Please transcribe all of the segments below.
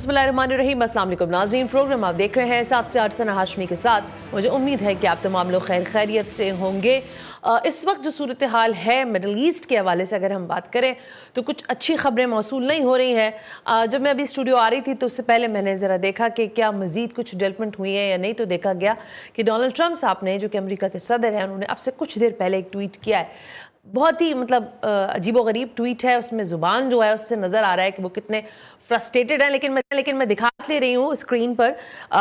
बिस्मिल्लाहिर्रहमानिर्रहीम। अस्सलाम वालेकुम नाज़रीन, प्रोग्राम आप देख रहे हैं 7 से 8 सना हाशमी के साथ। मुझे उम्मीद है कि आप तमाम लोग खैरियत से होंगे। इस वक्त जो सूरत हाल है मिडल ईस्ट के हवाले से अगर हम बात करें तो कुछ अच्छी खबरें मौसूल नहीं हो रही हैं। जब मैं अभी स्टूडियो आ रही थी तो उससे पहले मैंने ज़रा देखा कि क्या मज़ीद कुछ डेवलपमेंट हुई है या नहीं, तो देखा गया कि डोनाल्ड ट्रंप साहब ने, जो कि अमेरिका के सदर हैं, उन्होंने अब से कुछ देर पहले एक ट्वीट किया है। बहुत ही अजीबोगरीब ट्वीट है। उसमें ज़ुबान जो है उससे नज़र आ रहा है कि वो कितने फ्रस्ट्रेटेड हैं। लेकिन मैं दिखा इसलिए रही हूँ स्क्रीन पर,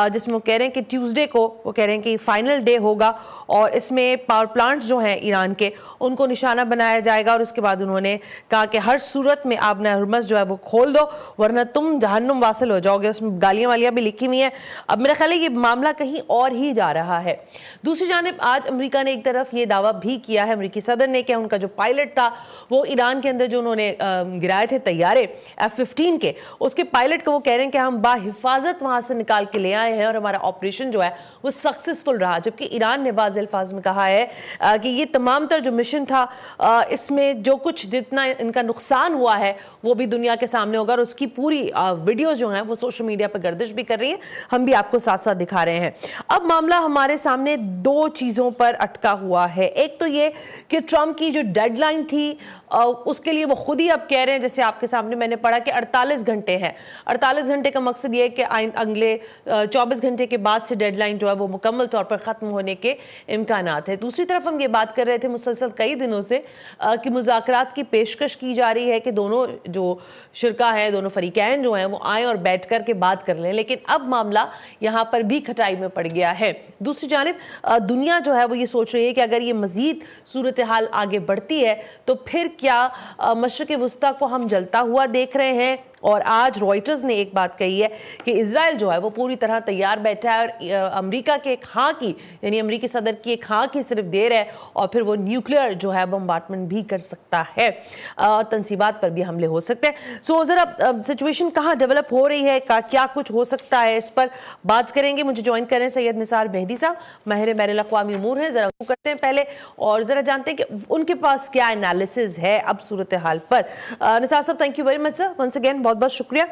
जिसमें वो कह रहे हैं कि ट्यूसडे को वो कह रहे हैं कि फाइनल डे होगा और इसमें पावर प्लांट्स जो हैं ईरान के उनको निशाना बनाया जाएगा। और उसके बाद उन्होंने कहा कि हर सूरत में आप हरमस जो है वो खोल दो वरना तुम जहन्नुम वासिल हो जाओगे। उसमें गालियाँ वालियाँ भी लिखी हुई हैं। अब मेरा ख्याल है ये मामला कहीं और ही जा रहा है। दूसरी जानिब आज अमेरिका ने एक तरफ ये दावा भी किया है, अमेरिकी सदर ने, कि उनका जो पायलट था वो ईरान के अंदर जो उन्होंने गिराए थे तैयारे F-15 के, उसके पायलट को वो कह रहे हैं कि हम बाहिफाजत वहाँ से निकाल के ले आए हैं और हमारा ऑपरेशन जो है वो सक्सेसफुल रहा। जबकि ईरान ने वाज़ेह अल्फाज में कहा है कि ये तमाम तर जो मिशन था इसमें जो कुछ जितना इनका नुकसान हुआ है वो भी दुनिया के सामने होगा। और उसकी पूरी वीडियो जो है वो सोशल मीडिया पर गर्दिश भी कर रही है, हम भी आपको साथ साथ दिखा रहे हैं। अब मामला हमारे सामने दो चीज़ों पर अटका हुआ है। एक तो ये कि ट्रंप की जो डेडलाइन थी उसके लिए वो खुद ही अब कह रहे हैं, जैसे आपके सामने मैंने पढ़ा कि 48 घंटे हैं। 48 घंटे का मकसद ये है कि अगले 24 घंटे के बाद से डेडलाइन जो है वो मुकम्मल तौर पर ख़त्म होने के इम्कानात है। दूसरी तरफ हम ये बात कर रहे थे मुसलसल कई दिनों से कि मुज़ाकरात की पेशकश की जा रही है कि दोनों जो शिरका हैं, दोनों फरीकैन जो हैं वो आएँ और बैठ कर के बात कर लें। लेकिन अब मामला यहाँ पर भी खटाई में पड़ गया है। दूसरी जानिब दुनिया जो है वो ये सोच रही है कि अगर ये मज़ीद सूरत हाल आगे बढ़ती है तो फिर क्या मशरिक़ वुस्ता को हम जलता हुआ देख रहे हैं। और आज रॉयटर्स ने एक बात कही है कि इजराइल जो है वो पूरी तरह तैयार बैठा है और अमेरिका के एक हाँ की, यानी अमेरिकी सदर की एक हाँ की सिर्फ देर है और फिर वो न्यूक्लियर जो है बम्बार्टमेंट भी कर सकता है, तंसीबात पर भी हमले हो सकते हैं। सो ज़रा सिचुएशन कहाँ डेवलप हो रही है, क्या कुछ हो सकता है, इस पर बात करेंगे। मुझे ज्वाइन करें सैयद निसार मेहदी साहब, माहिर बैनुल अक़वामी उमूर हैं। ज़रा वो करते हैं पहले और ज़रा जानते हैं कि उनके पास क्या एनालिसिस है अब सूरत हाल पर। Nisar sahab, thank you very much sir, once again बहुत बहुत शुक्रिया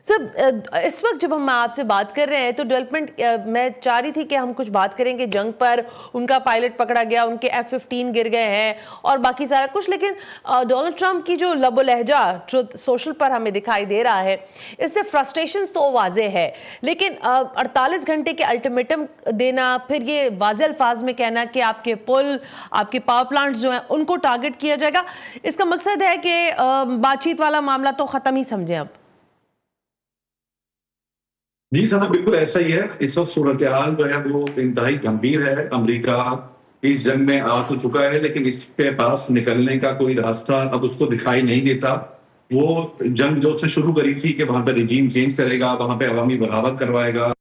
सर। इस वक्त जब हम आपसे बात कर रहे हैं तो डेवलपमेंट मैं चाह रही थी कि हम कुछ बात करेंगे जंग पर, उनका पायलट पकड़ा गया, उनके F-15 गिर गए हैं और बाकी सारा कुछ। लेकिन डोनाल्ड ट्रंप की जो लबो लहजा ट्रुथ सोशल पर हमें दिखाई दे रहा है, इससे फ्रस्ट्रेशन तो वाजे है। लेकिन 48 घंटे के अल्टीमेटम देना, फिर ये वाजे अल्फाज में कहना कि आपके पुल, आपके पावर प्लांट्स जो हैं उनको टारगेट किया जाएगा, इसका मकसद है कि बातचीत वाला मामला तो खत्म ही समझें अब। जी सना, बिल्कुल ऐसा ही है। इस वक्त सूरत हाल जो है वो इंतहाई गंभीर है। अमेरिका इस जंग में आ तो चुका है लेकिन इसके पास निकलने का कोई रास्ता अब उसको दिखाई नहीं देता। वो जंग जो उसने शुरू करी थी कि वहां पे रिजीम चेंज करेगा, वहां पे अवामी बगावत करवाएगा,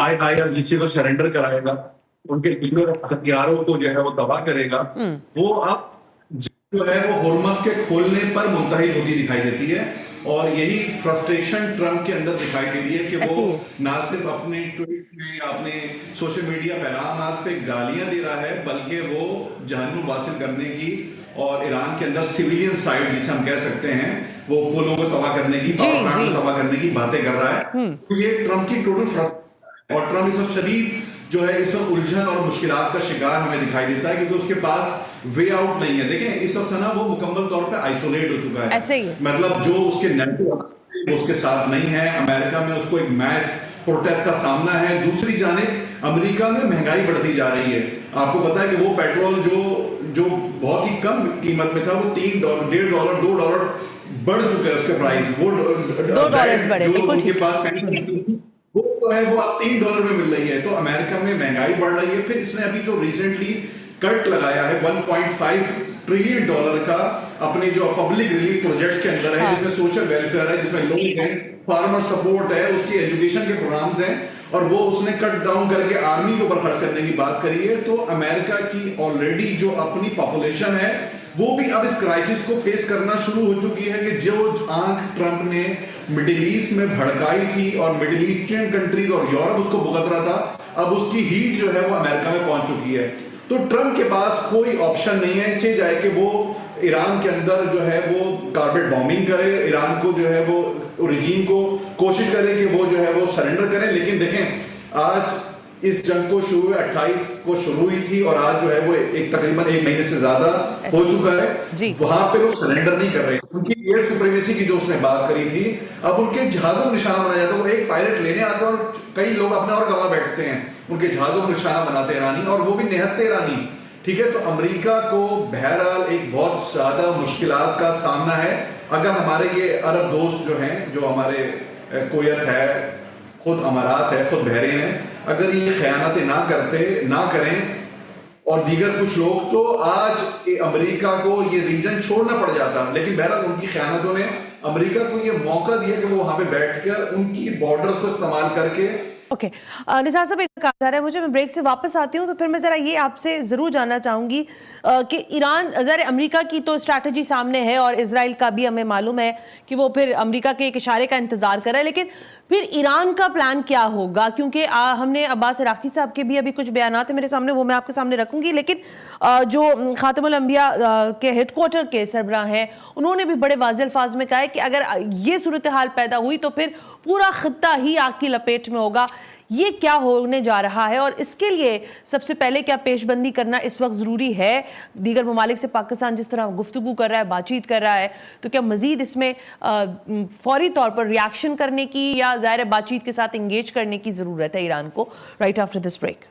IRGC को सरेंडर कराएगा, उनके हथियारों को जो है वो तबाह करेगा, वो अब जो है वो होर्मस के खोलने पर मुंतहिद होती दिखाई देती है। और यही फ्रस्ट्रेशन ट्रंप के अंदर दिखाई दे रही है कि वो ना सिर्फ अपने ट्वीट में या अपने सोशल मीडिया पैगामात पे गालियां दे रहा है, बल्कि वो जहन्नुम वासिल करने की और ईरान के अंदर सिविलियन साइड जिसे हम कह सकते हैं वो पुलों को तबाह करने की, पावर प्लांट को तबाह करने की बातें कर रहा है। तो ये ट्रंप की टोटल फ्रस्ट्रेशन, और ट्रंप इस वक्त शदीद जो है इस वक्त उलझन और मुश्किलात का शिकार हमें दिखाई देता है क्योंकि उसके पास वे आउट नहीं है। देखें इस वक्त ना वो मुकम्मल तौर पे आइसोलेट हो चुका है। ऐसे ही मतलब जो उसके नेटवर्क उसके साथ नहीं है। अमेरिका में उसको एक मैस प्रोटेस्ट का सामना है। दूसरी जानिब अमेरिका में महंगाई बढ़ती जा रही है। आपको पता है कि वो पेट्रोल जो बहुत ही कम कीमत में था वो $3, $1.5, $2 बढ़ चुका है उसके प्राइस। वो $2 बढ़े, बिल्कुल उनके पास वो तो है वो अब $3 में मिल रही है। तो अमेरिका में महंगाई बढ़ रही है। फिर इसने अभी जो रिसेंटली कट लगाया है $1.5 ट्रिलियन का अपने जो पब्लिक रिलीफ प्रोजेक्ट्स के अंदर है, जिसमें सोशल वेलफेयर है, जिसमें लोन है, फार्मर सपोर्ट है, उसकी एजुकेशन के प्रोग्राम्स हैं, और वो उसने कट डाउन करके आर्मी के ऊपर खर्च करने की बात करी है। तो अमेरिका की ऑलरेडी जो अपनी पॉपुलेशन है वो भी अब इस क्राइसिस को फेस करना शुरू हो चुकी है कि जो आंख ट्रंप ने मिडिल ईस्ट में भड़काई थी और मिडिल ईस्टर्न कंट्रीज और यूरोप उसको भुगत रहा था, अब उसकी हीट जो है वो अमेरिका में पहुंच चुकी है। तो ट्रंप के पास कोई ऑप्शन नहीं है, चाहे जाए कि वो ईरान के अंदर जो है वो कारपेट बॉम्बिंग करे, ईरान को जो है वो रिजीम को कोशिश करें कि वो जो है वो सरेंडर करें। लेकिन देखें आज इस जंग को शुरू 28 को शुरू हुई थी और आज जो है वो एक तकरीबन 1 महीने से ज्यादा हो चुका है। वहां पे लोग सरेंडर नहीं कर रहे। उनकी एयर सुप्रीमेसी की जो उसने बात करी थी, अब उनके जहाजों को निशाना बनाया जाता है। वो एक पायलट लेने आते हैं और कई लोग अपने और गवा बैठते हैं, उनके जहाजों को निशाना बनाते ईरानी, और वो भी निहत्ते ईरानी। ठीक है, तो अमेरिका को बहरहाल एक बहुत ज्यादा मुश्किलात का सामना है। अगर हमारे ये अरब दोस्त जो हैं, जो हमारे कुवैत है, खुद अमारात है, खुद बहरीन है, अगर ये खयानतें ना करें और दीगर कुछ लोग, तो आज अमेरिका को ये रीजन छोड़ना पड़ जाता। लेकिन बहरहाल उनकी खयानतों ने अमेरिका को ये मौका दिया कि वो वहां पे बैठकर उनकी बॉर्डर्स को इस्तेमाल करके। ओके निसार साहब, एक कहा जा रहा है मुझे, मैं ब्रेक से वापस आती हूँ तो फिर मैं ज़रा ये आपसे ज़रूर जानना चाहूँगी कि ईरान, ज़रा अमेरिका की तो स्ट्रैटेजी सामने है और इजराइल का भी हमें मालूम है कि वो फिर अमेरिका के एक इशारे का इंतज़ार कर रहा है, लेकिन फिर ईरान का प्लान क्या होगा? क्योंकि हमने अब्बास इराक़ी साहब के भी अभी कुछ बयानात है मेरे सामने, वो मैं आपके सामने रखूँगी, लेकिन जो खातमुल अंबिया के हेडक्वार्टर के सरबराह हैं, उन्होंने भी बड़े वाज़ेह अल्फाज में कहा है कि अगर ये सूरत हाल पैदा हुई तो फिर पूरा खित्ता ही आग की लपेट में होगा। ये क्या होने जा रहा है और इसके लिए सबसे पहले क्या पेशबंदी करना इस वक्त ज़रूरी है? दीगर ममालिक से पाकिस्तान जिस तरह गुफ्तगू कर रहा है, बातचीत कर रहा है, तो क्या मज़ीद इसमें फौरी तौर पर रिएक्शन करने की या ज़ाहिर बातचीत के साथ इंगेज करने की ज़रूरत है ईरान को? Right after this break.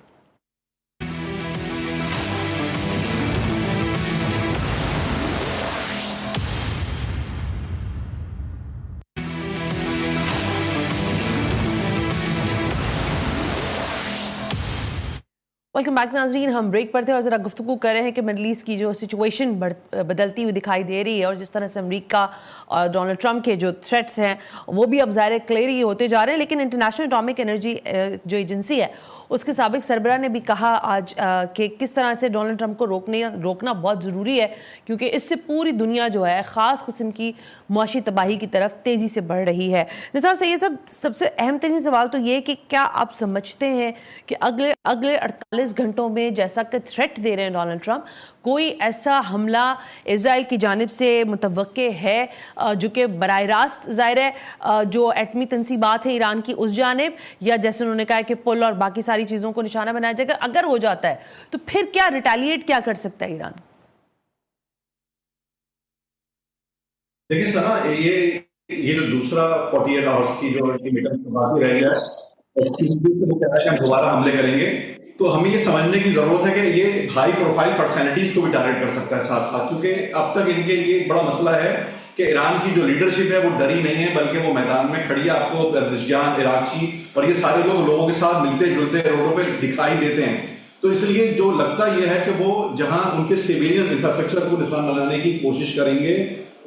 Welcome back नाज़रीन, हम ब्रेक पर थे और ज़रा गुफ्तगू कर रहे हैं कि मिडल ईस्ट की जो सिचुएशन बदलती हुई दिखाई दे रही है और जिस तरह से अमेरिका और डोनाल्ड ट्रंप के जो थ्रेट्स हैं वो भी अब ज़ाहिर क्लियर ही होते जा रहे हैं। लेकिन इंटरनेशनल एटॉमिक एनर्जी जो एजेंसी है उसके साबिक सरबराह ने भी कहा आज कि किस तरह से डोनाल्ड ट्रंप को रोकना बहुत ज़रूरी है, क्योंकि इससे पूरी दुनिया जो है ख़ास किस्म की मुआशी तबाही की तरफ तेज़ी से बढ़ रही है। निसार से ये सबसे अहम तरीन सवाल तो ये कि क्या आप समझते हैं कि अगले 48 घंटों में जैसा कि थ्रेट दे रहे हैं डोनाल्ड ट्रंप, कोई ऐसा हमला इजराइल की जानिब से मुतवक्के है जो कि बराह रास्त ज़ाहिर है जो एटमी तनसीबात है ईरान की उस जानिब, या जैसे उन्होंने कहा है कि पुल और बाकी सारी चीज़ों को निशाना बनाया जाएगा? अगर हो जाता है तो फिर क्या रिटेलिएट क्या कर सकता है ईरान? देखिए सना, ये जो दूसरा 48 आवर्स की जो अल्टीमेटम बाकी रह गया है, हम दोबारा हमले करेंगे, तो हमें ये समझने की जरूरत है कि ये हाई प्रोफाइल पर्सनैलिटीज को भी टारगेट कर सकता है साथ साथ, क्योंकि अब तक इनके लिए एक बड़ा मसला है कि ईरान की जो लीडरशिप है वो डरी नहीं है, बल्कि वो मैदान में खड़ी है। आपको पेज़ेश्कियान, इराक़ची और ये सारे लोग लोगों के साथ मिलते जुलते रोडों पे दिखाई देते हैं। तो इसलिए जो लगता ये है कि वो जहां उनके सिविलियन इंफ्रास्ट्रक्चर को निशाना बनाने की कोशिश करेंगे,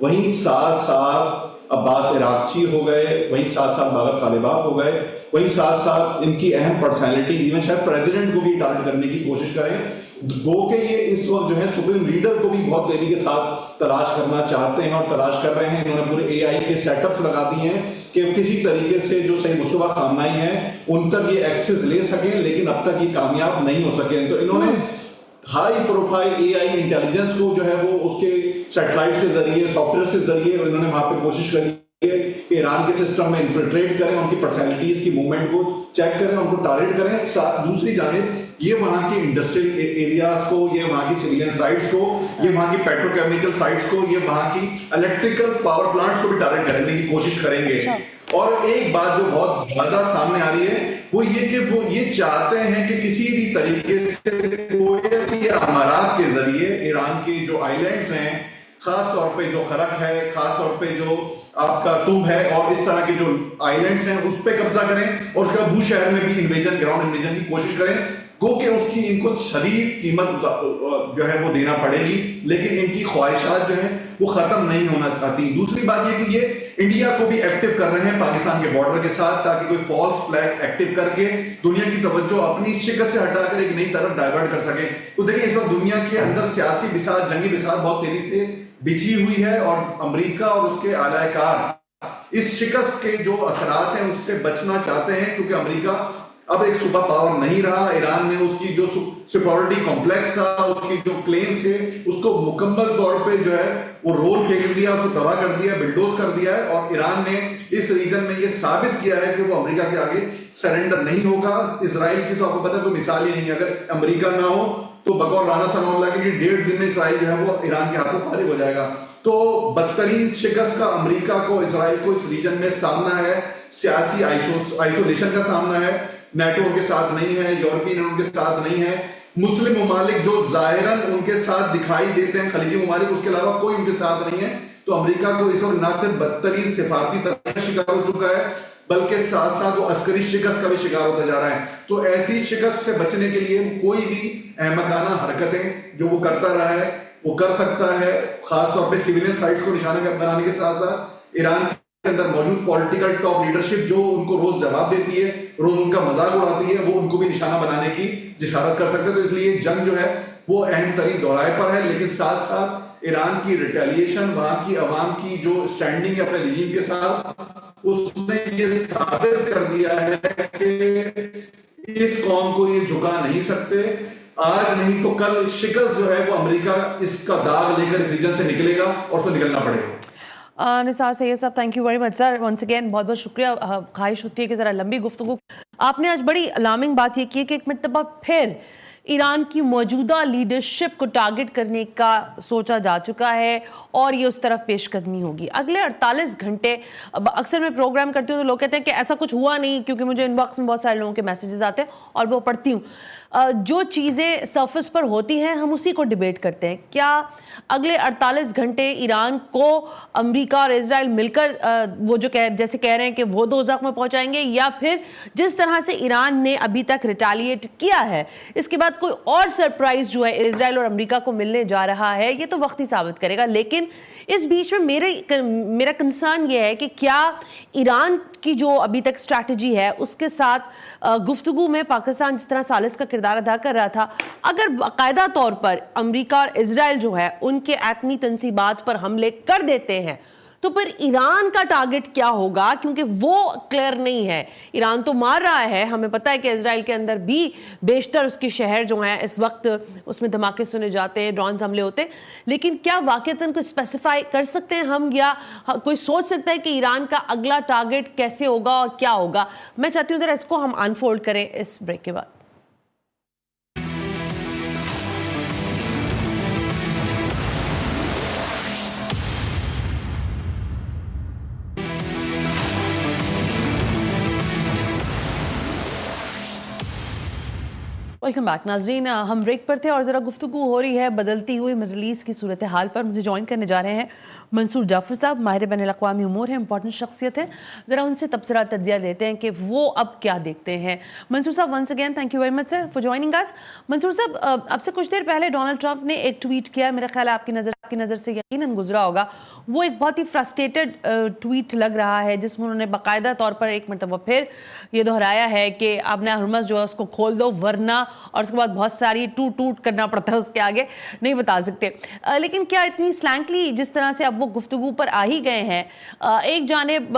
वहीं साथ साथ अब्बास इराक़ची हो गए, वहीं साथ साथ बाबर तालिबाफ हो गए, वहीं साथ साथ इनकी अहम पर्सनैलिटी, इवन शायद प्रेसिडेंट को भी टारगेट करने की कोशिश करें। गो के ये इस वक्त जो है सुप्रीम लीडर को भी बहुत तेजी के साथ तलाश करना चाहते हैं और तलाश कर रहे हैं। इन्होंने पूरे AI के सेटअप्स लगा दिए हैं कि किसी तरीके से जो सही मुस्तफा खामनाई हैं उन तक ये एक्सेस ले सकें, लेकिन अब तक ये कामयाब नहीं हो सके। तो इन्होंने हाई प्रोफाइल AI इंटेलिजेंस को जो है वो उसके सैटेलाइट के जरिए, सॉफ्टवेयर के जरिए इन्होंने वहां पे कोशिश करी कि ईरान के सिस्टम में इन्फिल्ट्रेट करें, उनकी पर्सनैलिटीज की मूवमेंट को चेक करें, उनको टारगेट करें। दूसरी जानिब ये वहां के इंडस्ट्रियल एरियाज को, ये वहां की सिविलियन साइट्स को, ये वहां की पेट्रोकेमिकल साइट्स को, ये वहां की इलेक्ट्रिकल पावर प्लांट्स को भी टारगेट करने की कोशिश करेंगे। और एक बात जो बहुत ज्यादा सामने आ रही है वो ये कि वो ये चाहते हैं कि किसी भी तरीके से कोई अमारात के जरिए ईरान की जो आइलैंड्स हैं, खास तौर पे जो खरक है, खास तौर पे जो आपका तुम है और इस तरह के जो आइलैंड्स हैं उस पर कब्जा करें और उसके बू शहर में भी इन्वेजन, ग्राउंड इन्वेजन की कोशिश करें। गो के उसकी इनको शदीद कीमत जो है वो देना पड़ेगी, लेकिन इनकी ख्वाहिशात जो हैं वो खत्म नहीं होना चाहती। दूसरी बात ये कि ये इंडिया को भी एक्टिव कर रहे हैं पाकिस्तान के बॉर्डर के साथ, ताकि कोई फॉल्स फ्लैग एक्टिव करके दुनिया की तवज्जो अपनी शिकस्त से हटाकर एक नई तरफ डाइवर्ट कर सके। तो देखिए इस वक्त दुनिया के अंदर सियासी बिसात, जंगी बिसात बहुत तेजी से बिछी हुई है और अमेरिका और उसके आलाकार इस शिकस्त के जो असरात हैं उससे बचना चाहते हैं, क्योंकि अमेरिका अब एक सुपर पावर नहीं रहा। ईरान ने उसकी जो सुपरियॉरिटी कॉम्प्लेक्स था, उसकी जो क्लेम्स थे, उसको मुकम्मल तौर पे जो है वो रोल फेंक दिया, उसको तबाह कर दिया, बिल्डोज कर दिया है। और ईरान ने इस रीजन में ये साबित किया है कि वो अमेरिका के आगे सरेंडर नहीं होगा। इजराइल की तो आपको पता है कोई मिसाल ही नहीं है। अगर अमेरिका ना हो तो बकौल राना सनाउल्लाह के 1.5 दिन में इजराइल जो है वो ईरान के हाथों फारिग हो जाएगा। तो बदतरीन शिकस्त का अमेरिका को, इजराइल को इस रीजन में सामना है। सियासी आइसोलेशन का सामना है। नेटो उनके साथ नहीं है, यूरोपियन उनके साथ नहीं है। मुस्लिम ममालिक जो जाहिरन उनके साथ दिखाई देते हैं, खलीजी ममालिक, उसके अलावा कोई उनके साथ नहीं है। तो अमेरिका को इस वक्त न सिर्फ बदतरीन सिफारती तरह शिकार हो चुका है, बल्कि साथ साथ वो अस्करी शिकस्त का भी शिकार होता जा रहा है। तो ऐसी शिकस्त से बचने के लिए कोई भी अहमकाना हरकतें जो वो करता रहा है वो कर सकता है। खासतौर पर सिविलियन साइट्स को निशाना बनाने के साथ साथ ईरान के अंदर मौजूद पॉलिटिकल टॉप लीडरशिप जो उनको रोज जवाब देती है, रोज उनका मजाक उड़ाती है, वो उनको भी निशाना बनाने की जिशारत कर सकते हैं। तो इसलिए जंग जो है वो अहम तरीन दौराए पर है। लेकिन साथ साथ ईरान की रिटेलिएशन, वहां की अवाम की जो स्टैंडिंग है अपने रिजीम के साथ, उसने ये साबित कर दिया है कि इस कौम को ये झुका नहीं सकते। आज नहीं तो कल शिकस्त जो है वो अमेरिका इसका दाग लेकर इस रीजन से निकलेगा और उसको निकलना पड़ेगा। Nisar Syed sahab, thank you very much sir, once again बहुत बहुत शुक्रिया। ख्वाहिश होती है कि ज़रा लंबी गुफ्तगू। आपने आज बड़ी अलार्मिंग बात ये की है कि एक मरतबा फिर ईरान की मौजूदा लीडरशिप को टारगेट करने का सोचा जा चुका है और ये उस तरफ पेशकदमी होगी अगले 48 घंटे। अब अक्सर मैं प्रोग्राम करती हूँ तो लोग कहते हैं कि ऐसा कुछ हुआ नहीं, क्योंकि मुझे इनबॉक्स में बहुत सारे लोगों के मैसेजेस आते हैं और वो पढ़ती हूँ। जो चीज़ें सरफेस पर होती हैं हम उसी को डिबेट करते हैं। क्या अगले 48 घंटे ईरान को अमेरिका और इजराइल मिलकर वो जो जैसे कह रहे हैं कि वो दोज़ख में पहुंचाएंगे, या फिर जिस तरह से ईरान ने अभी तक रिटेलिएट किया है इसके बाद कोई और सरप्राइज जो है इजराइल और अमेरिका को मिलने जा रहा है, ये तो वक्त ही साबित करेगा। लेकिन इस बीच में मेरा कंसर्न ये है कि क्या ईरान की जो अभी तक स्ट्रैटेजी है उसके साथ गुफ्तगू में पाकिस्तान जिस तरह सालिस का किरदार अदा कर रहा था, अगर बाकायदा तौर पर अमेरिका और इजराइल जो है उनके एटमी तंसीबात पर हमले कर देते हैं तो फिर ईरान का टारगेट क्या होगा, क्योंकि वो क्लियर नहीं है। ईरान तो मार रहा है, हमें पता है कि इजराइल के अंदर भी बेशतर उसके शहर जो हैं इस वक्त उसमें धमाके सुने जाते हैं, ड्रोन हमले होते हैं, लेकिन क्या वाकईतन को स्पेसिफाई कर सकते हैं हम, या कोई सोच सकता है कि ईरान का अगला टारगेट कैसे होगा और क्या होगा? मैं चाहती हूँ जरा इसको हम अनफोल्ड करें इस ब्रेक के बाद। वेलकम बैक नाजरीन, हम ब्रेक पर थे और ज़रा गुफ्तगू हो रही है बदलती हुई मिडल ईस्ट की सूरत हाल पर। मुझे ज्वाइन करने जा रहे हैं मंसूर जाफर साहब, माहिर बैनुल-अक़वामी उमूर हैं, इंपॉर्टेंट शख्सियत है। ज़रा उनसे तबसरा तज्जिया लेते हैं कि वो अब क्या देखते हैं। मंसूर साहब, once again thank you very much sir for joining us. Mansoor साहब, आपसे कुछ देर पहले डोनाल्ड ट्रंप ने एक ट्वीट किया, मेरा ख्याल है आपकी नज़र से यकीनन गुजरा होगा। वो एक बहुत ही फ्रस्ट्रेटेड ट्वीट लग रहा है जिसमें उन्होंने बाकायदा तौर पर एक मरतबा फिर ये दोहराया है कि आपने हरमज़ जो है उसको खोल दो, वरना, और उसके बाद बहुत सारी टूट करना पड़ता है उसके आगे, नहीं बता सकते। लेकिन क्या इतनी स्लैंकली जिस तरह से अब वो गुफ्तगू पर आ ही गए हैं, एक जानिब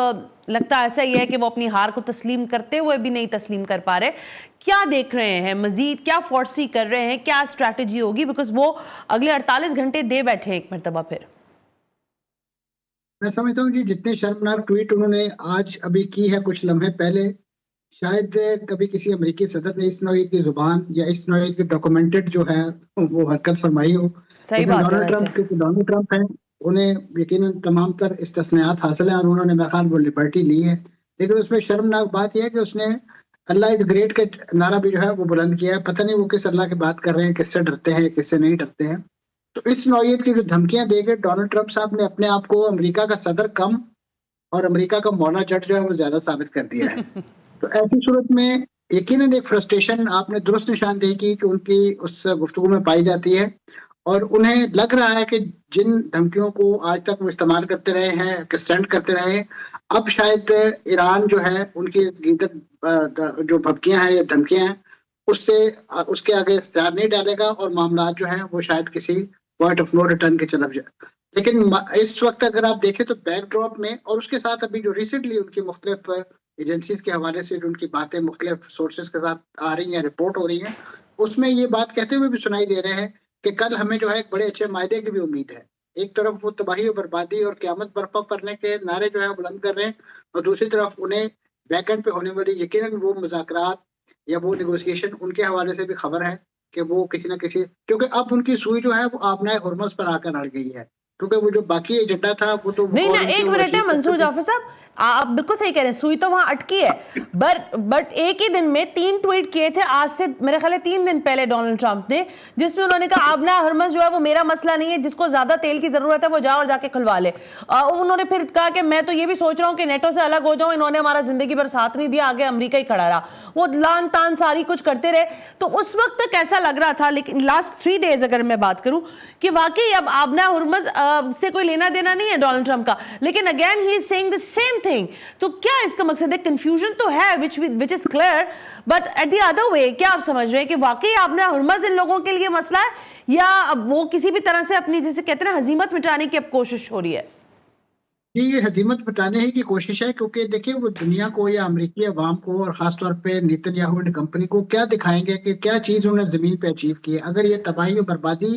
लगता ऐसा ही है कि वो अपनी हार को तस्लीम करते हुए भी नहीं तस्लीम कर पा रहे। क्या देख रहे हैं मजीद, क्या फोर्सी कर रहे हैं, क्या स्ट्रैटेजी होगी, बिकॉज वो अगले 48 घंटे दे बैठे एक मरतबा फिर। मैं समझता हूँ कि जितने शर्मनाक ट्वीट उन्होंने आज अभी की है कुछ लम्हे पहले, शायद कभी किसी अमेरिकी सदर ने इस नौईयत की जुबान या इस नौईयत की डॉक्यूमेंटेड जो है वो हरकत फरमाई हो। सही बात है। डोनाल्ड ट्रंप है, उन्हें यकीनन तमाम तर इस्तिस्नात हासिल है और उन्होंने मेरे ख्याल वो लिबर्टी ली है। लेकिन उसमें शर्मनाक बात यह है कि उसने अल्लाह इज ग्रेट के नारा भी जो है वो बुलंद किया है। पता नहीं वो किस अल्लाह की बात कर रहे हैं, किससे डरते हैं, किससे नहीं डरते हैं। तो इस नौईयत की जो धमकियां देकर डोनाल्ड ट्रंप साहब ने अपने आप को अमेरिका का सदर कम और अमेरिका का मौला जट जो है वो ज्यादा साबित कर दिया है। तो ऐसी सूरत में यकीनन एक फ्रस्ट्रेशन आपने दुरुस्त निशानदेही की कि उनकी उस गुफ्तगू में पाई जाती है और उन्हें लग रहा है कि जिन धमकियों को आज तक वो इस्तेमाल करते रहे हैं, एक्सटेंड करते रहे, अब शायद ईरान जो है उनकी जो भपकियां हैं या धमकियां हैं उसके आगे इख्तियार नहीं डालेगा और मामला जो है वो शायद किसी पॉइंट ऑफ नो रिटर्न के चला जाए। लेकिन इस वक्त अगर आप देखें तो बैकड्रॉप में और उसके साथ अभी जो रिसेंटली उनकी मुख्तलिफ एजेंसीज के हवाले से जो उनकी बातें मुख्तलिफ सोर्सेज के साथ आ रही हैं, रिपोर्ट हो रही हैं, उसमें ये बात कहते हुए भी सुनाई दे रहे हैं कि कल हमें जो है एक बड़े अच्छे मायदे की भी उम्मीद है। एक तरफ वो तबाही और बर्बादी और क़यामत बर्पा करने के नारे जो है बुलंद कर रहे हैं, और दूसरी तरफ उन्हें बैकएंड पे होने वाली यकीनन वो मुज़ाकरात या वो नेगोशिएशन, उनके हवाले से भी खबर है कि वो किसी न किसी, क्योंकि अब उनकी सुई जो है वो आबनाए हुर्मस पर आकर अड़ गई है, क्योंकि वो जो बाकी एजेंडा था वो तो नहीं ना, एक मिनट है मंसूर जाफर साहब, आप बिल्कुल सही कह रहे हैं, सुई तो वहां अटकी है, बट एक ही दिन में 3 ट्वीट किए थे, आज से मेरे ख्याल है 3 दिन पहले डोनाल्ड ट्रंप ने, जिसमें उन्होंने कहा आबना हरमस जो है वो मेरा मसला नहीं है, जिसको ज्यादा तेल की जरूरत है वो जा और जाके खुलवा ले। उन्होंने फिर कहा कि मैं तो ये भी सोच रहा हूँ कि नेटो से अलग हो जाऊं, इन्होंने हमारा जिंदगी भर साथ नहीं दिया, आगे अमेरिका ही खड़ा रहा, वो लान तान सारी कुछ करते रहे। तो उस वक्त तक ऐसा लग रहा था, लेकिन लास्ट 3 डेज अगर मैं बात करूं कि वाकई अब आबना हरमस से कोई लेना देना नहीं है डोनाल्ड ट्रंप का, लेकिन again he is saying the same thing. तो क्या इसका मकसद है? कंफ्यूजन तो है which is clear, but at the other way क्या आप समझ रहे हैं कि वाकई आपने हुर्मस इन लोगों के लिए मसला है, या अब वो किसी भी तरह से अपनी, जैसे कहते हैं ना, हजीमत मिटाने की अब कोशिश हो रही है? ये हजीमत मिटाने ही की कोशिश है, क्योंकि देखिए वो दुनिया को या अमेरिकी अवाम को और खासतौर पे नेतन्याहू एंड कंपनी को क्या दिखाएंगे कि क्या चीज उन्होंने जमीन पे अचीव की है। अगर ये तबाही और बर्बादी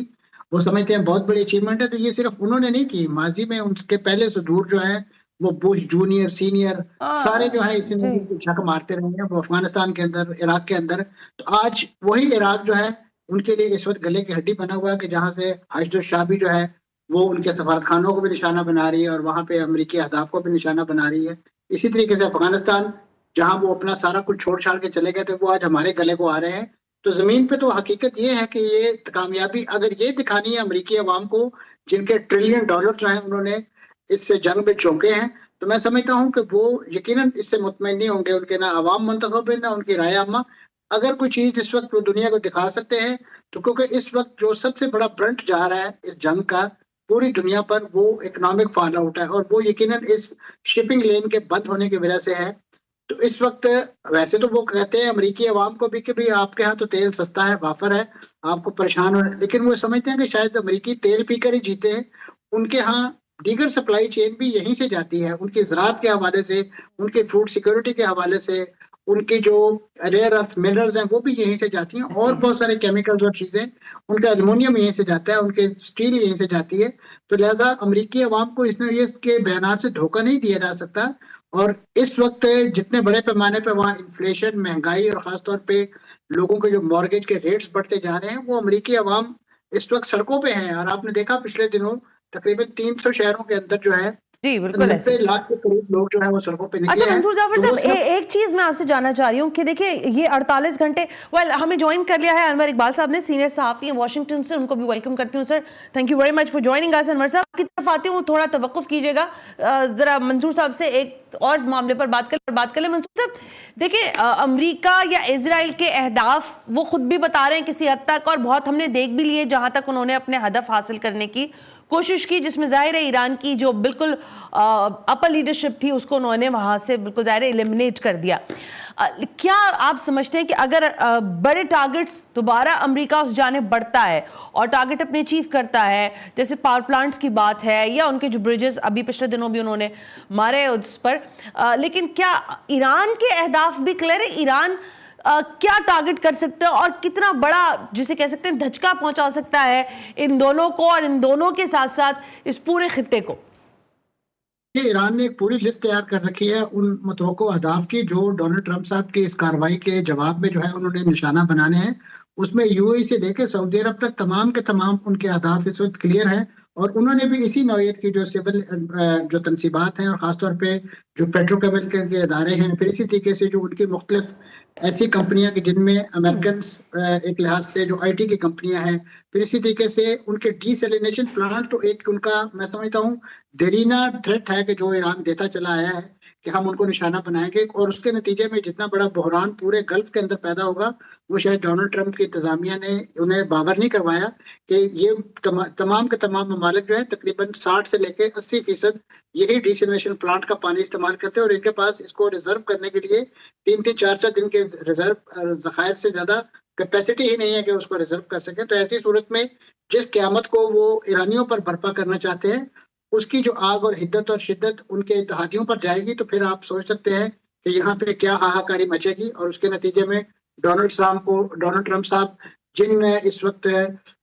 वो समझते हैं बहुत बड़ी अचीवमेंट है, तो ये सिर्फ उन्होंने नहीं की, माजी में उनके पहले से दूर जो है वो बुश जूनियर सीनियर सारे जो है इसमें छक मारते रहे हैं, वो अफगानिस्तान के अंदर, इराक के अंदर। तो आज वही इराक जो है उनके लिए इस वक्त गले की हड्डी बना हुआ है कि जहां से हशद शाह भी जो है वो उनके सफारतखानों को भी निशाना बना रही है और वहां पे अमेरिकी अहदाफ को भी निशाना बना रही है। इसी तरीके से अफगानिस्तान जहां वो अपना सारा कुछ छोड़ छाड़ के चले गए थे, वो आज हमारे गले को आ रहे हैं। तो जमीन पे तो हकीकत ये है कि ये कामयाबी अगर ये दिखानी है अमेरिकी अवाम को, जिनके $1 ट्रिलियन जो है उन्होंने इससे जंग में चौंके हैं, तो मैं समझता हूं कि वो यकीनन इससे मुतमईन नहीं होंगे, उनके ना अवाम मुंतखब है ना उनकी राय आमा। अगर कोई चीज इस वक्त वो दुनिया को दिखा सकते हैं तो क्योंकि इस वक्त जो सबसे बड़ा ब्रंट जा रहा है इस जंग का पूरी दुनिया पर, वो इकोनॉमिक फॉल आउट है, और वो यकीनन इस शिपिंग लेन के बंद होने की वजह से है। तो इस वक्त वैसे तो वो कहते हैं अमेरिकी अवाम को भी कि भाई आपके यहाँ तो तेल सस्ता है, वाफर है, आपको परेशान हो, लेकिन वो समझते हैं कि शायद अमेरिकी तेल पीकर ही जीते हैं। उनके यहाँ दीगर सप्लाई चेन भी यहीं से जाती है, उनकी ज़राअत के हवाले से, उनके फूड सिक्योरिटी के हवाले से, उनकी जो रेयर अर्थ मिनरल्स हैं वो भी यहीं से जाती हैं, और बहुत सारे केमिकल्स और चीज़ें, उनका एल्युमिनियम यहीं से जाता है, उनके स्टील यहीं से जाती है। तो लिहाजा अमेरिकी अवाम को इसमें ये के बयानात से धोखा नहीं दिया जा सकता। और इस वक्त जितने बड़े पैमाने पर वहाँ इन्फ्लेशन, महंगाई और ख़ासतौर पे लोगों के जो मॉर्गेज के रेट्स बढ़ते जा रहे हैं, वो अमेरिकी अवाम इस वक्त सड़कों पे हैं। और आपने देखा पिछले दिनों तकरीबन 300 शहरों के अंदर जो है जी बिल्कुल 90 लाख के करीब लोग जो है वो सड़कों पे निकले हैं। अच्छा मंसूर जाफर तो साहब, एक चीज मैं आपसे जानना चाह रही हूँ कि देखिए ये 48 घंटे, हमें ज्वाइन कर लिया है अनवर इकबाल साहब ने, सीनियर सहाफ़ी हैं वॉशिंगटन से, उनको भी वेलकम करती हूँ sir, thank you very much for joining अस। अनवर साहब की तरफ आती हूँ, थोड़ा तवक्कुफ कीजिएगा, जरा मंसूर साहब से एक और मामले पर बात कर ले। मंसूर साहब देखिए, अमेरिका या इजराइल के अहदाफ वो खुद भी बता रहे हैं किसी हद तक, और बहुत हमने देख भी लिए जहां तक उन्होंने अपने हदफ हासिल करने की कोशिश की, जिसमें जाहिर है ईरान की जो बिल्कुल अपर लीडरशिप थी उसको उन्होंने वहां से बिल्कुल जाहिर है एलिमिनेट कर दिया। क्या आप समझते हैं कि अगर बड़े टारगेट्स दोबारा अमेरिका उस जानिब बढ़ता है और टारगेट अपने अचीव करता है, जैसे पावर प्लांट्स की बात है या उनके जो ब्रिजेस अभी पिछले दिनों भी उन्होंने मारे उस पर, लेकिन क्या ईरान के अहदाफ भी क्लियर है? ईरान क्या टारगेट कर सकते हैं और कितना बड़ा, जिसे कह सकते हैं, धचका पहुंचा सकता है इन दोनों को और इन दोनों के साथ साथ इस पूरे खित्ते को? ईरान ने एक पूरी लिस्ट तैयार कर रखी है उन मुतवक्को अहदाफ की जो डोनाल्ड ट्रंप साहब की इस कार्रवाई के जवाब में जो है उन्होंने निशाना बनाने हैं। उसमें यूएई से लेकर सऊदी अरब तक तमाम के तमाम उनके अहदाफ इस वक्त क्लियर हैं, और उन्होंने भी इसी नौयत की जो सिविल जो तनसीबात हैं और ख़ासतौर पे जो पेट्रोकेमिकल के इदारे हैं, फिर इसी तरीके से जो उनकी मुख्तलिफ ऐसी कंपनियां कि जिनमें अमेरिकन एक लिहाज से जो आईटी की कंपनियां हैं, फिर इसी तरीके से उनके डीसैलिनेशन प्लांट, तो एक उनका मैं समझता हूँ देरीना थ्रेट है कि जो ईरान देता चला आया है कि हम उनको निशाना बनाएंगे, और उसके नतीजे में जितना बड़ा बहरान पूरे गल्फ के अंदर पैदा होगा वो शायद डोनाल्ड ट्रंप की इंतजामिया ने उन्हें बावर नहीं करवाया कि ये तमाम के तमाम ममालिक जो है तकरीबन 60 से लेकर 80% यही डिसैलिनेशन प्लांट का पानी इस्तेमाल करते हैं, और इनके पास इसको रिजर्व करने के लिए 3-3, 4-4 दिन के रिजर्व जखायर से ज्यादा कैपेसिटी ही नहीं है कि उसको रिजर्व कर सके। तो ऐसी सूरत में जिस क़यामत को वो ईरानियों पर बर्पा करना चाहते हैं, उसकी जो आग और हिद्दत और शिद्दत उनके इत्तेहादियों पर जाएगी, तो फिर आप सोच सकते हैं कि यहाँ पे क्या हाहाकारी मचेगी, और उसके नतीजे में डोनाल्ड ट्रंप साहब जिन इस वक्त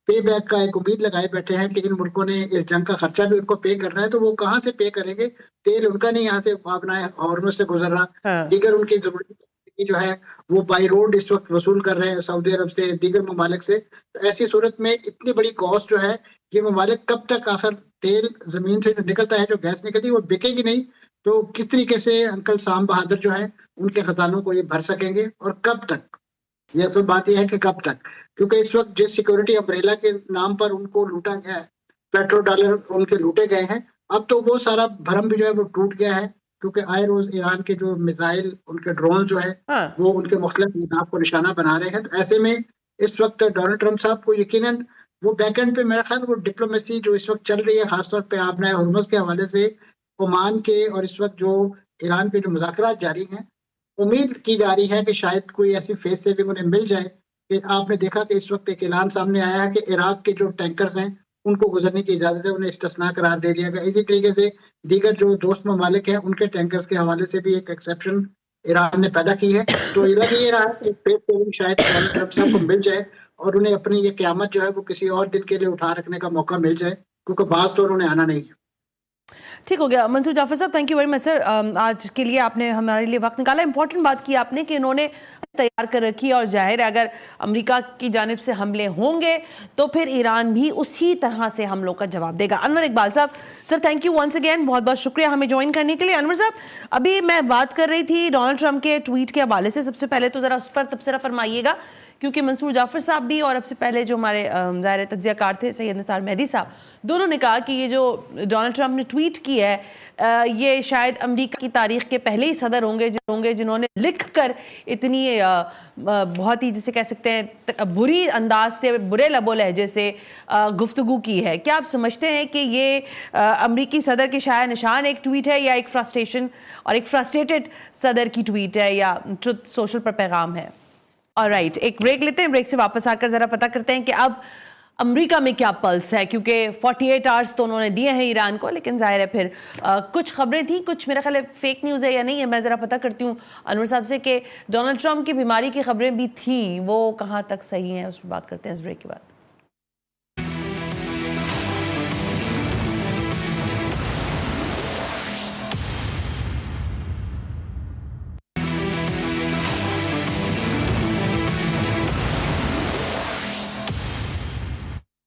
पे बैक का एक उम्मीद लगाए बैठे हैं कि इन मुल्कों ने इस जंग का खर्चा भी उनको पे करना है, तो वो कहाँ से पे करेंगे? तेल उनका नहीं यहाँ से अपना हॉर्मुज़ से गुजर रहा, हाँ। दीगर उनकी जरूरत जो है वो बाई रोड इस वक्त वसूल कर रहे हैं सऊदी अरब से, दीगर ममालिक से। तो ऐसी सूरत में इतनी बड़ी कॉस्ट जो है, ये ममालिक कब तक आखिर तेल जमीन से जो निकलता है, जो गैस निकलती है, वो बिकेगी नहीं, तो किस तरीके से अंकल साम बहादुर जो है उनके खजानों को ये भर सकेंगे, और कब तक? ये असल बात यह है कि कब तक, क्योंकि इस वक्त जिस सिक्योरिटी अम्ब्रेला के नाम पर उनको लूटा गया है, पेट्रो डॉलर उनके लूटे गए हैं, अब तो वो सारा भरम भी जो है वो टूट गया है, क्योंकि आए रोज ईरान के जो मिसाइल, उनके ड्रोन जो है हाँ। वो उनके मुख्तलिफ निशान को निशाना बना रहे हैं। तो ऐसे में इस वक्त डोनाल्ड ट्रंप साहब को यकीनन वो बैकएंड पे मेरा ख्याल वो डिप्लोमेसी जो इस वक्त चल रही है, खासतौर पे आपने हुर्मुज़ के हवाले से ओमान के और इस वक्त जो ईरान के जो मुज़ाकरात जारी हैं, उम्मीद की जा रही है कि शायद कोई ऐसी फेस सेविंग उन्हें मिल जाए। कि आपने देखा कि इस वक्त एक ऐलान सामने आया है कि इराक के जो टैंकर्स हैं उनको गुजरने की इजाजत है, उन्हें इस्तिस्ना करार दे दिया गया। इसी तरीके से दीगर जो दोस्त ममालिक हैं उनके टैंकर्स के हवाले से भी एक एक्सेप्शन ईरान ने पैदा की है। तो लग ये रहा है कि फेस सेविंग शायद डोनाल्ड ट्रंप साहब को मिल जाए और उन्हें अपनी ये क़यामत जो है वो किसी और दिन के लिए उठा रखने का मौका मिल जाए, क्योंकि बाज तो उन्हें आना नहीं है। ठीक हो गया मंसूर जाफर साहब, thank you very much sir. आज के लिए आपने हमारे लिए वक्त निकाला। इंपॉर्टेंट बात की आपने कि इन्होंने तैयार कर रखी है, और जाहिर है अगर अमेरिका की जानिब से हमले होंगे तो फिर ईरान भी उसी तरह से हमलों का जवाब देगा। अनवर इकबाल साहब, sir thank you once again, बहुत बहुत शुक्रिया हमें ज्वाइन करने के लिए। अनवर साहब, अभी मैं बात कर रही थी डोनाल्ड ट्रंप के ट्वीट के हवाले से, सबसे पहले तो ज़रा उस पर तबसरा फरमाइएगा, क्योंकि मंसूर जाफर साहब भी और अब से पहले जो हमारे ज़ाहिर तज्ज़ियाकार थे सैयद निसार मेहदी साहब, दोनों ने कहा कि ये जो डोनाल्ड ट्रंप ने ट्वीट की है ये शायद अमेरिका की तारीख के पहले ही सदर होंगे जिन्होंने लिख कर इतनी बहुत ही जिसे कह सकते हैं बुरी अंदाज से, बुरे लबो लहजे से गुफ्तगू की है। क्या आप समझते हैं कि ये अमेरिकी सदर के शाया निशान एक ट्वीट है, या एक फ्रस्ट्रेशन और एक फ्रस्ट्रेटेड सदर की ट्वीट है, या ट्रुथ सोशल पर पैगाम है? ऑलराइट, एक ब्रेक लेते हैं, ब्रेक से वापस आकर ज़रा पता करते हैं कि अब अमेरिका में क्या पल्स है, क्योंकि 48 आवर्स तो उन्होंने दिए हैं ईरान को, लेकिन जाहिर है फिर कुछ खबरें थी, कुछ मेरा ख्याल है फेक न्यूज़ है या नहीं है, मैं ज़रा पता करती हूँ अनवर साहब से कि डोनाल्ड ट्रंप की बीमारी की खबरें भी थी, वो कहाँ तक सही हैं, उस पर बात करते हैं इस ब्रेक के बाद।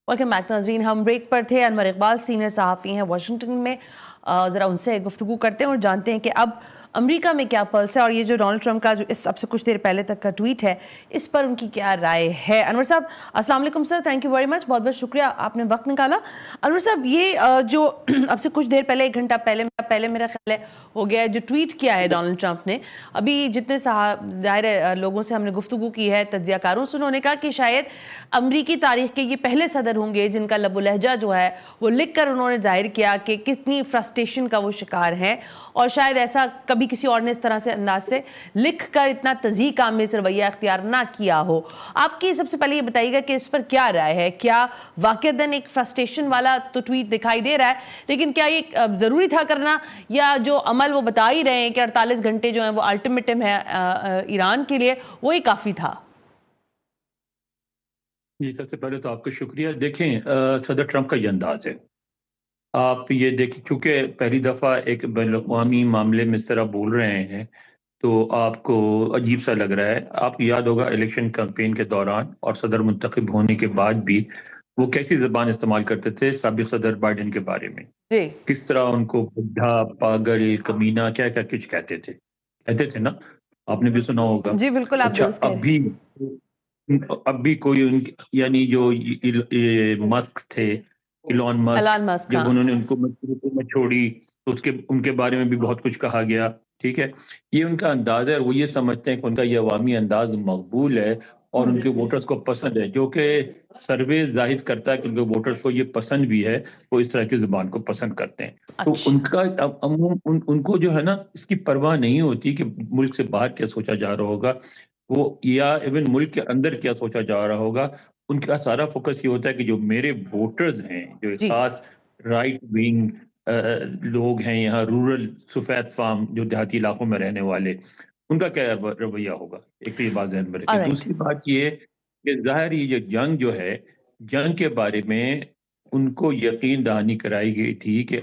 वेलकम बैक नाज़रीन, हम ब्रेक पर थे। अनवर इकबाल सीनियर सहाफ़ी हैं वाशिंगटन में, ज़रा उनसे गुफ्तगू करते हैं और जानते हैं कि अब अमेरिका में क्या पल्स है, और ये जो डोनाल्ड ट्रंप का जो इस अब से कुछ देर पहले तक का ट्वीट है इस पर उनकी क्या राय है। अनवर साहब अस्सलाम वालेकुम sir, thank you very much, बहुत बहुत शुक्रिया आपने वक्त निकाला। अनवर साहब, ये जो अब से कुछ देर पहले, 1 घंटा पहले मेरा ख्याल है हो गया है, जो ट्वीट किया है डोनाल्ड ट्रंप ने, अभी जितने ज़ाहिर लोगों से हमने गुफ्तगू की है, तज्ज़ियाकारों से, उन्होंने कहा कि शायद अमरीकी तारीख के ये पहले सदर होंगे जिनका लबो लहजा जो है वो लिख कर उन्होंने जाहिर किया कि कितनी फ्रस्ट्रेशन का वो शिकार हैं, और शायद ऐसा कभी किसी और ने इस तरह से अंदाज से लिख कर इतना तज़ीक आमेज़ रवैया अख्तियार ना किया हो। आपकी सबसे पहले ये बताइएगा कि इस पर क्या राय है, क्या वाक़ईतन एक फ्रस्ट्रेशन वाला तो ट्वीट दिखाई दे रहा है, लेकिन क्या ये ज़रूरी था करना, या जो अमल वो बता ही रहे हैं कि 48 घंटे जो है वो अल्टीमेटम है ईरान के लिए, वही काफ़ी था? जी, सबसे पहले तो आपका शुक्रिया। देखें, सदर ट्रंप का ये अंदाज है, आप ये देखें, क्योंकि पहली दफ़ा एक बैनुल-अक़वामी मामले में इस तरह बोल रहे हैं तो आपको अजीब सा लग रहा है। आपको याद होगा इलेक्शन कैंपेन के दौरान और सदर मुंतखब होने के बाद भी वो कैसी ज़बान इस्तेमाल करते थे साबिक़ सदर बाइडेन के बारे में, किस तरह उनको बुड्ढा, पागल, कमीना, क्या-क्या कुछ कहते थे ना, आपने भी सुना होगा। जी बिल्कुल, आप अच्छा, अब भी कोई यानी जो मस्क थे, इलॉन मस्क, जब उन्होंने उनको हुकूमत छोड़ी तो उनके बारे में भी बहुत कुछ कहा गया, ठीक है। ये उनका अंदाज है और वो ये समझते हैं कि उनका ये अवामी अंदाज मकबूल है और उनके वोटर्स को पसंद है, जो कि सर्वे जाहिर करता है कि उनके वोटर्स को ये पसंद भी है, वो इस तरह की जुबान को पसंद करते हैं। तो उनका उनको जो है ना, इसकी परवाह नहीं होती कि मुल्क से बाहर क्या सोचा जा रहा होगा, वो या इवन मुल्क के अंदर क्या सोचा जा रहा होगा। उनका सारा फोकस ये होता है कि जो मेरे वोटर्स हैं, जो खास राइट विंग लोग हैं यहाँ, रूरल सफेद फार्म जो देहाती इलाकों में रहने वाले, उनका क्या रवैया होगा? एक तो ये बात ध्यान में रखें। Alright. दूसरी बात ये कि ज़ाहिर ये जंग जो है, जंग के बारे में उनको यकीन दहानी कराई गई थी कि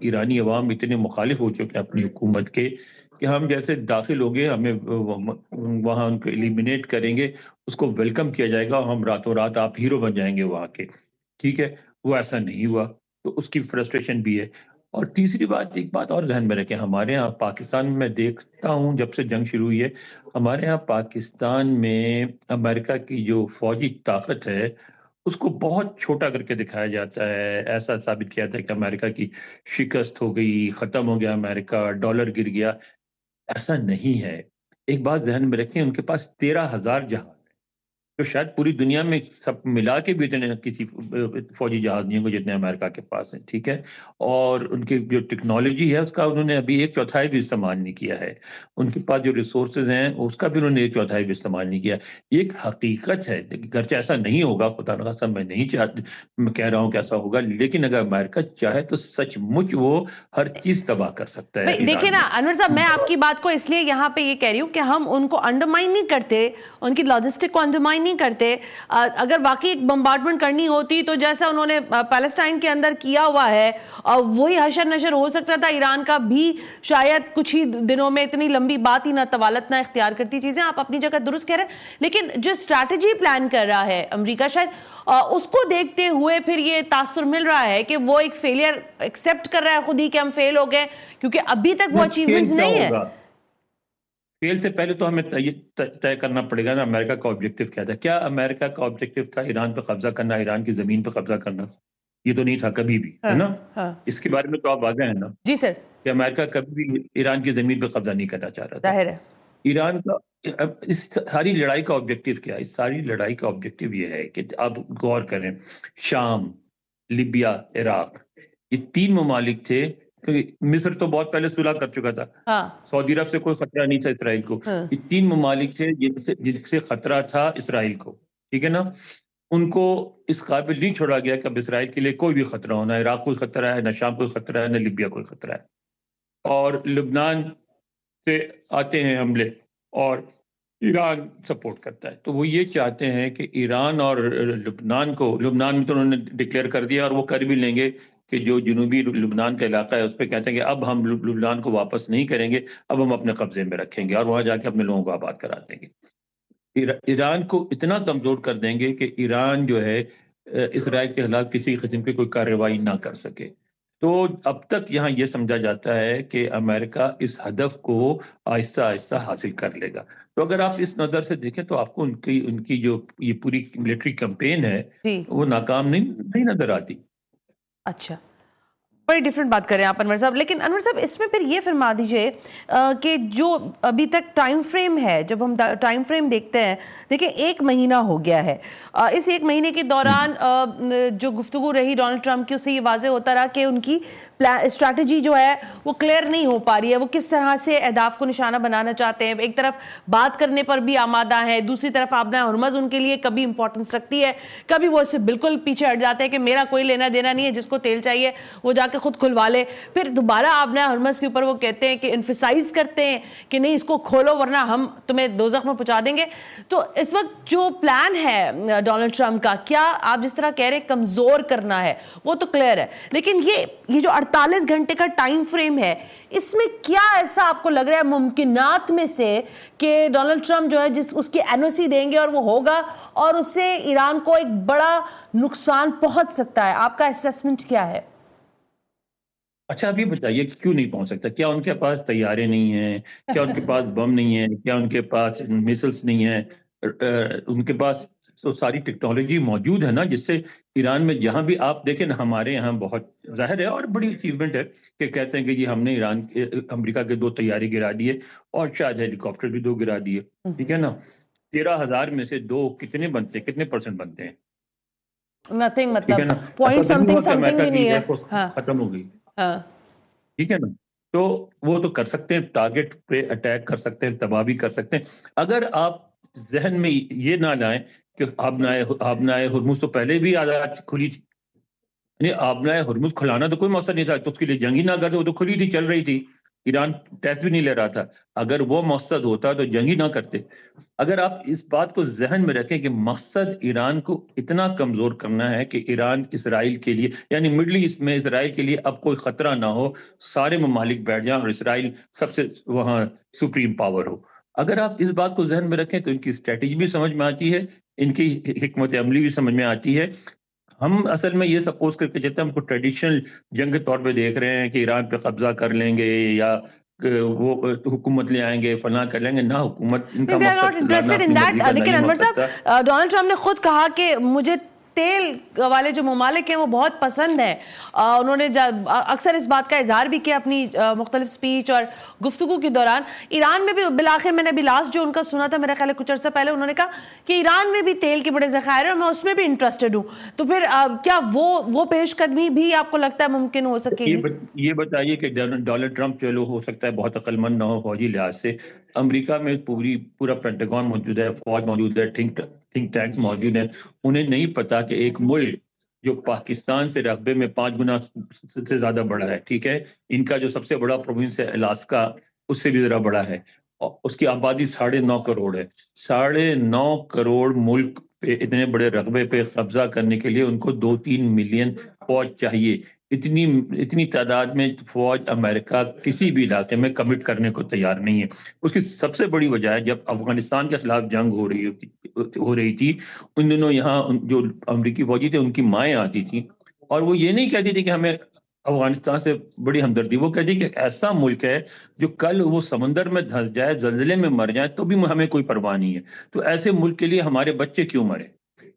ईरानी अवाम इतने मुखालिफ हो चुके हैं अपनी हुकूमत के कि हम जैसे दाखिल होंगे हमें वहाँ उनको एलिमिनेट करेंगे, उसको वेलकम किया जाएगा और हम रातों रात आप हीरो बन जाएंगे वहाँ के। ठीक है, वो ऐसा नहीं हुआ, तो उसकी फ्रस्ट्रेशन भी है। और तीसरी बात, एक बात और ध्यान में रखें, हमारे यहाँ पाकिस्तान में मैं देखता हूँ जब से जंग शुरू हुई है, हमारे यहाँ पाकिस्तान में अमेरिका की जो फौजी ताकत है उसको बहुत छोटा करके दिखाया जाता है। ऐसा साबित किया जाता है कि अमेरिका की शिकस्त हो गई, खत्म हो गया अमेरिका, डॉलर गिर गया। ऐसा नहीं है। एक बात ध्यान में रखें, उनके पास 13,000 जहाज, तो शायद पूरी दुनिया में सब मिला के भी इतने किसी फौजी जहाज नहीं होंगे जितने अमेरिका के पास हैं। ठीक है, और उनकी जो टेक्नोलॉजी है उसका उन्होंने अभी 1/4 भी इस्तेमाल नहीं किया है। उनके पास जो रिसोर्सेज हैं उसका भी उन्होंने 1/4 भी इस्तेमाल नहीं किया। एक हकीकत है, गर्चे ऐसा नहीं होगा, खुदा न खास्ता मैं नहीं चाहती, मैं कह रहा हूँ कि ऐसा होगा, लेकिन अगर अमेरिका चाहे तो सचमुच वो हर चीज तबाह कर सकता है। देखिए ना अनवर साहब, मैं आपकी बात को इसलिए यहाँ पे ये कह रही हूँ कि हम उनको अंडरमाइन नहीं करते, उनकी लॉजिस्टिक को अंडरमाइन नहीं करते। अगर वाकई एक बम्बार्डमेंट करनी होती तो जैसा उन्होंने पैलेस्टाइन के अंदर किया हुआ है, वही हशर नशर हो सकता था। ईरान का भी शायद कुछ ही दिनों में, इतनी लंबी बात ही ना तवालत ना इख्तियार करती चीजें। आप अपनी जगह दुरुस्त कह रहे हैं, लेकिन जो स्ट्रैटेजी प्लान कर रहा है अमेरिका, शायद उसको देखते हुए फिर ये तासुर मिल रहा है कि वो एक फेलियर एक्सेप्ट कर रहा है खुद ही कि हम फेल हो गए, क्योंकि अभी तक वो अचीवमेंट्स नहीं है। फेल से पहले तो हमें तय करना पड़ेगा ना अमेरिका का ऑब्जेक्टिव क्या था। क्या अमेरिका का ऑब्जेक्टिव था ईरान पर कब्जा करना, ईरान की जमीन पर कब्जा करना? ये तो नहीं था कभी भी, है ना? इसके बारे में तो आप वाज़ेह है ना? जी सर, कि अमेरिका कभी भी ईरान की जमीन पर कब्जा नहीं करना चाह रहा था। जाहिर है ईरान का अब इस सारी लड़ाई का ऑब्जेक्टिव क्या है? इस सारी लड़ाई का ऑब्जेक्टिव ये है कि आप गौर करें, शाम, लिबिया, इराक, ये 3 ममालिक थे। क्योंकि मिस्र तो बहुत पहले सुलह कर चुका था, सऊदी अरब से कोई खतरा नहीं था इसराइल को। ये 3 ममालिक थे जिनसे खतरा था इसराइल को, ठीक है ना? उनको इस काबिल नहीं छोड़ा गया कि अब इसराइल के लिए कोई भी खतरा हो, ना इराक कोई खतरा है, ना शाम कोई खतरा है, ना लिबिया कोई खतरा है। और लुबनान से आते हैं हमले और ईरान सपोर्ट करता है। तो वो ये चाहते हैं कि ईरान और लुबनान में तो उन्होंने डिक्लेयर कर दिया और वो कर भी लेंगे कि जो जुनूबी लुबनान का इलाका है उस पर कहते हैं कि अब हम लुबनान को वापस नहीं करेंगे, अब हम अपने कब्जे में रखेंगे और वहाँ जाके अपने लोगों को आबाद करा देंगे। ईरान को इतना कमजोर कर देंगे कि ईरान जो है इसराइल के खिलाफ किसी किस्म की कोई कार्रवाई ना कर सके। तो अब तक यहाँ ये समझा जाता है कि अमेरिका इस हदफ को आहिस्ता आहिस्ता हासिल कर लेगा। तो अगर आप इस नज़र से देखें तो आपको उनकी जो ये पूरी मिलिट्री कैंपेन है वो नाकाम नहीं नजर आती। अच्छा, बड़ी डिफरेंट बात करें आप अनवर साहब, लेकिन अनवर साहब इसमें फिर ये फरमा दीजिए कि जो अभी तक टाइम फ्रेम है, जब हम टाइम फ्रेम देखते हैं, देखिए 1 महीना हो गया है। इस 1 महीने के दौरान जो गुफ्तगू रही डोनाल्ड ट्रंप की, उससे ये वाज़ेह होता रहा कि उनकी स्ट्रैटेजी जो है वो क्लियर नहीं हो पा रही है। वो किस तरह से अहदाफ को निशाना बनाना चाहते हैं। एक तरफ बात करने पर भी आमादा है, दूसरी तरफ आबना हुरमज़ उनके लिए कभी इंपॉर्टेंस रखती है, कभी वो इससे बिल्कुल पीछे हट जाते हैं कि मेरा कोई लेना देना नहीं है, जिसको तेल चाहिए वो जाके खुद खुलवा ले। फिर दोबारा आबना हुरमज़ के ऊपर वो कहते हैं कि इन्फसाइज करते हैं कि नहीं इसको खोलो वरना हम तुम्हें दोज़ख में पहुंचा देंगे। तो इस वक्त जो प्लान है डोनाल्ड ट्रंप का, क्या आप जिस तरह कह रहे हैं कमजोर करना है, वो तो क्लियर है, लेकिन ये जो 48 घंटे का टाइम फ्रेम है, इसमें क्या ऐसा आपको लग रहा है मुमकिनात में से कि डोनाल्ड ट्रंप जो है जिस उसकी एनओसी देंगे और वो होगा और उससे ईरान को एक बड़ा नुकसान पहुंच सकता है? आपका असेसमेंट क्या है? अच्छा, अभी बताइए क्यों नहीं पहुंच सकता? क्या उनके पास तैयारे नहीं हैं? क्या उनके पास बम नहीं है? क्या उनके पास मिसाइल्स नहीं है? उनके पास तो सारी टेक्नोलॉजी मौजूद है ना, जिससे ईरान में जहां भी आप देखें ना, हमारे यहाँ बहुत जाहिर है और बड़ी अचीवमेंट है कि कहते हैं कि जी हमने अमेरिका के 2 तैयारे गिरा दिए और शायद हेलीकॉप्टर भी 2 गिरा दिए, ठीक है ना? 13,000 में से 2 कितने परसेंट बनते हैं? नथिंग, मतलब पॉइंट समथिंग ही नहीं है। खत्म हो गई, ठीक है ना? तो वो तो कर सकते हैं, टारगेट पे अटैक कर सकते हैं, तबाह भी कर सकते हैं। अगर आप जहन में ये ना लाएं कि आबनाए हुरमुज़ तो पहले भी आजाद खुली थी, यानी आपने हुर्मुज़ खुलाना तो कोई मकसद नहीं था, तो उसके लिए जंग ही ना करते, वो तो खुली थी, चल रही थी, ईरान टैक्स भी नहीं ले रहा था। अगर वो मकसद होता तो जंग ही ना करते। अगर आप इस बात को ज़हन में रखें कि मकसद ईरान को इतना कमज़ोर करना है कि ईरान इसराइल के लिए, यानी मिडल ईस्ट में इसराइल के लिए अब कोई ख़तरा ना हो, सारे ममालिक बैठ जाएँ और इसराइल सबसे वहाँ सुप्रीम पावर हो। अगर आप इस बात को ज़हन में रखें तो इनकी स्ट्रैटेजी भी समझ में आती है, इनकी हिकमत अमली भी समझ में आती है। हम असल में ये सपोज़ करके चलते हैं, हमको ट्रेडिशनल जंग के तौर पे देख रहे हैं कि ईरान पे कब्ज़ा कर लेंगे या वो हुकूमत ले आएंगे, फलां कर लेंगे ना, हुकूमत इनका मकसद लेकिन अनवर साहब, डोनाल्ड ट्रंप ने खुद कहा कि मुझे तेल वाले जो ममालिक हैं वो बहुत पसंद है। उन्होंने अक्सर इस बात का इजहार भी किया अपनी मुख्तलिफ स्पीच और गुफ्तगू के दौरान। ईरान में भी बिलाखिर मैंने अभी लास्ट जो उनका सुना था, मेरा ख्याल है कुछ अर्सा पहले, उन्होंने कहा कि ईरान में भी तेल के बड़े ज़खायर हैं और मैं उसमें भी इंटरेस्टेड हूँ। तो फिर क्या वो पेशकदमी भी आपको लगता है मुमकिन हो सकेगी? ये बताइए कि डोनाल्ड ट्रंप चलो हो सकता है बहुत अक्लमंद ना हो फौजी लिहाज से, अमेरिका में पूरा पेंटागन मौजूद है, फौज मौजूद है, थिंक टैंक्स मौजूद है। उन्हें नहीं पता कि एक मुल्क जो पाकिस्तान से रकबे में 5 गुना से ज्यादा बड़ा है, ठीक है, इनका जो सबसे बड़ा प्रोविंस है अलास्का, उससे भी जरा बड़ा है, और उसकी आबादी 9.5 करोड़ है। 9.5 करोड़ मुल्क पे, इतने बड़े रकबे पे कब्जा करने के लिए उनको 2-3 मिलियन फौज चाहिए। इतनी तादाद में फौज अमेरिका किसी भी इलाके में कमिट करने को तैयार नहीं है। उसकी सबसे बड़ी वजह है, जब अफगानिस्तान के खिलाफ जंग हो रही थी, उन दिनों यहाँ जो अमेरिकी फौजी थे उनकी माएँ आती थी और वो ये नहीं कहती थी कि हमें अफगानिस्तान से बड़ी हमदर्दी, वो कहती कि ऐसा मुल्क है जो कल वो समंदर में धंस जाए, जल्जले में मर जाए तो भी हमें कोई परवाह नहीं है, तो ऐसे मुल्क के लिए हमारे बच्चे क्यों मरे।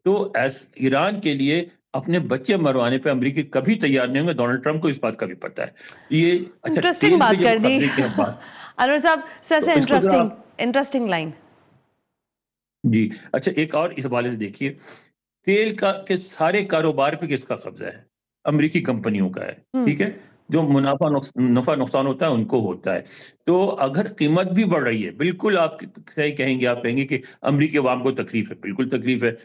तो ईरान के लिए अपने बच्चे मरवाने पे अमेरिकी कभी तैयार नहीं होंगे। डोनाल्ड ट्रंप को इस बात का भी पता है। ये इंटरेस्टिंग बात कर दी अनवर साहब, सबसे इंटरेस्टिंग लाइन जी। अच्छा, एक और इस हवाले से देखिए, तेल का के सारे कारोबार पे किसका कब्जा है? अमेरिकी कंपनियों का है, ठीक है, जो नफा नुकसान होता है उनको होता है। तो अगर कीमत भी बढ़ रही है, बिल्कुल आप सही कहेंगे, आप कहेंगे कि अमेरिकी अवाम को तकलीफ है, बिल्कुल तकलीफ है।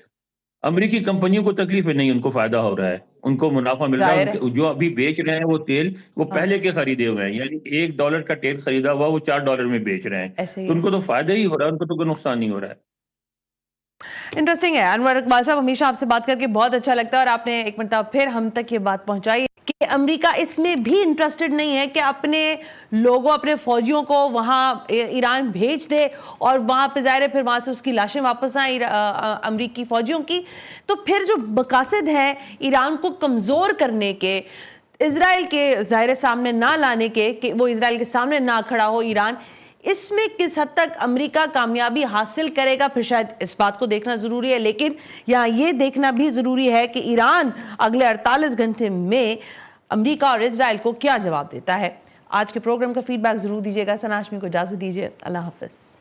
अमेरिकी कंपनियों को तकलीफ है नहीं, उनको फायदा हो रहा है, उनको मुनाफा मिल रहा है। जो अभी बेच रहे हैं वो तेल, वो पहले के खरीदे हुए हैं, यानी $1 का तेल खरीदा हुआ वो $4 में बेच रहे हैं, तो उनको तो फायदा ही हो रहा है, उनको तो कोई नुकसान नहीं हो रहा है। इंटरेस्टिंग है अनवर इकबाल साहब, हमेशा आपसे बात करके बहुत अच्छा लगता है और आपने एक मरतबा फिर हम तक ये बात पहुंचाई कि अमेरिका इसमें भी इंटरेस्टेड नहीं है कि अपने लोगों, अपने फौजियों को वहाँ ईरान भेज दे और वहाँ पे ज़ाहिर है फिर वहाँ से उसकी लाशें वापस आए अमेरिकी फौजियों की। तो फिर जो मकासद है ईरान को कमज़ोर करने के, इजराइल के ज़ाहिर सामने ना लाने के, कि वो इजराइल के सामने ना खड़ा हो ईरान, इसमें किस हद तक अमेरिका कामयाबी हासिल करेगा, फिर शायद इस बात को देखना ज़रूरी है। लेकिन यहाँ ये देखना भी ज़रूरी है कि ईरान अगले 48 घंटे में अमेरिका और इजराइल को क्या जवाब देता है। आज के प्रोग्राम का फीडबैक ज़रूर दीजिएगा। सना हाशमी को इजाज़त दीजिए। अल्लाह हाफ़िज़।